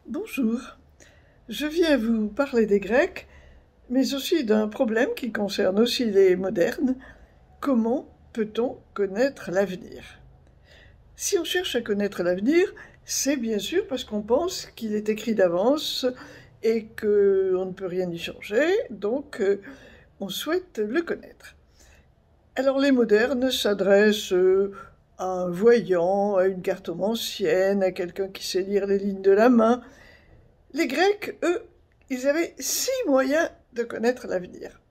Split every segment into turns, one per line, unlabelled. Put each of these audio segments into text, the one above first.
Bonjour, je viens vous parler des Grecs, mais aussi d'un problème qui concerne aussi les modernes. Comment peut-on connaître l'avenir? Si on cherche à connaître l'avenir, c'est bien sûr parce qu'on pense qu'il est écrit d'avance et qu'on ne peut rien y changer, donc on souhaite le connaître. Alors les modernes s'adressent à un voyant, à une cartomancienne, à quelqu'un qui sait lire les lignes de la main. Les Grecs, eux, ils avaient 6 moyens de connaître l'avenir.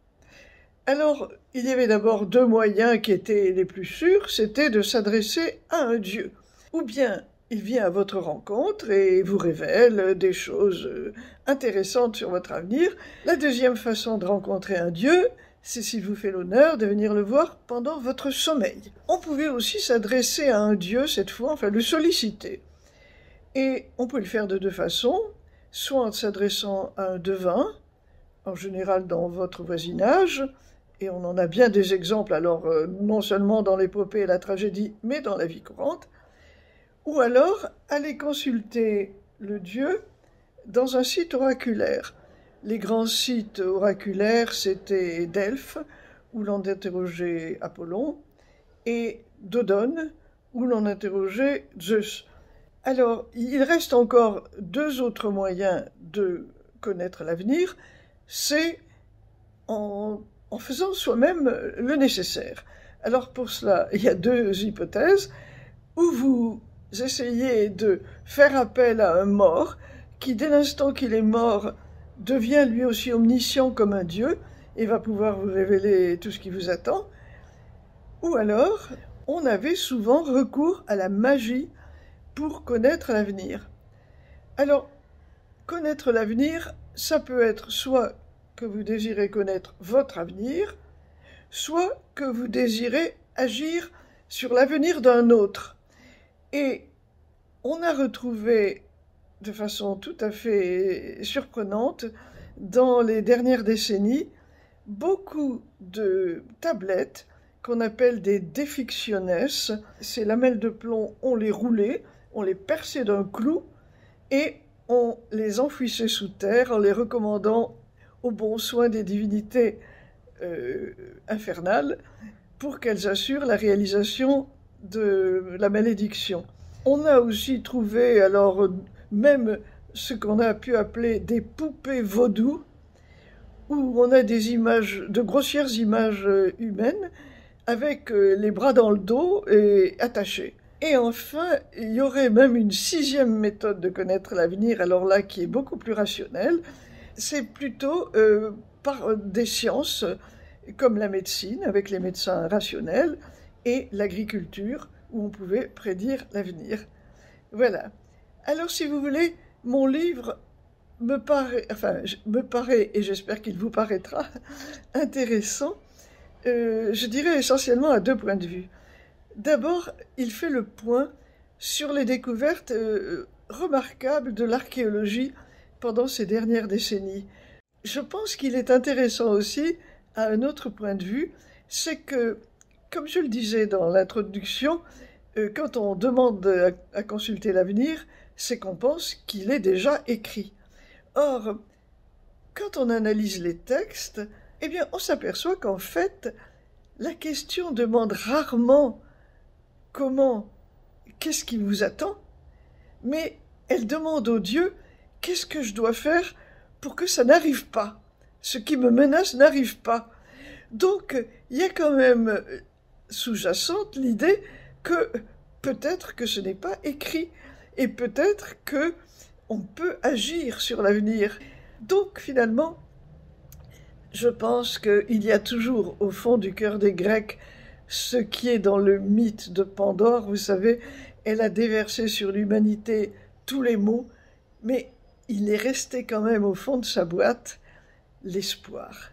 Alors, il y avait d'abord 2 moyens qui étaient les plus sûrs, c'était de s'adresser à un dieu. Ou bien, il vient à votre rencontre et vous révèle des choses intéressantes sur votre avenir. La deuxième façon de rencontrer un dieu, c'est s'il vous fait l'honneur de venir le voir pendant votre sommeil. On pouvait aussi s'adresser à un dieu cette fois, enfin le solliciter. Et on peut le faire de 2 façons, soit en s'adressant à un devin, en général dans votre voisinage, et on en a bien des exemples, alors non seulement dans l'épopée et la tragédie, mais dans la vie courante, ou alors aller consulter le dieu dans un site oraculaire. Les grands sites oraculaires, c'était Delphes, où l'on interrogeait Apollon, et Dodone, où l'on interrogeait Zeus. Alors, il reste encore 2 autres moyens de connaître l'avenir, c'est en faisant soi-même le nécessaire. Alors pour cela, il y a 2 hypothèses, où vous essayez de faire appel à un mort, qui dès l'instant qu'il est mort, devient lui aussi omniscient comme un dieu, et va pouvoir vous révéler tout ce qui vous attend, ou alors on avait souvent recours à la magie pour connaître l'avenir. Alors, connaître l'avenir, ça peut être soit que vous désirez connaître votre avenir, soit que vous désirez agir sur l'avenir d'un autre. Et on a retrouvé de façon tout à fait surprenante, dans les dernières décennies, beaucoup de tablettes qu'on appelle des défictiones. Ces lamelles de plomb, on les roulait, on les perçait d'un clou et on les enfouissait sous terre en les recommandant au bon soin des divinités infernales pour qu'elles assurent la réalisation de la malédiction. On a aussi trouvé alors même ce qu'on a pu appeler des poupées vaudou, où on a des images, de grossières images humaines, avec les bras dans le dos et attachés. Et enfin, il y aurait même une 6e méthode de connaître l'avenir, alors là qui est beaucoup plus rationnelle, c'est plutôt par des sciences comme la médecine, avec les médecins rationnels, et l'agriculture, où on pouvait prédire l'avenir. Voilà. Alors si vous voulez, mon livre me paraît, et j'espère qu'il vous paraîtra, intéressant, je dirais essentiellement à 2 points de vue. D'abord, il fait le point sur les découvertes remarquables de l'archéologie pendant ces dernières décennies. Je pense qu'il est intéressant aussi à un autre point de vue, c'est que, comme je le disais dans l'introduction, quand on demande à consulter l'avenir, c'est qu'on pense qu'il est déjà écrit. Or, quand on analyse les textes, eh bien, on s'aperçoit qu'en fait, la question demande rarement comment, qu'est-ce qui vous attend, mais elle demande au Dieu qu'est-ce que je dois faire pour que ça n'arrive pas, ce qui me menace n'arrive pas. Donc, il y a quand même sous-jacente l'idée que peut-être que ce n'est pas écrit, et peut-être que on peut agir sur l'avenir. Donc, finalement, je pense qu'il y a toujours au fond du cœur des Grecs ce qui est dans le mythe de Pandore. Vous savez, elle a déversé sur l'humanité tous les maux, mais il est resté quand même au fond de sa boîte l'espoir.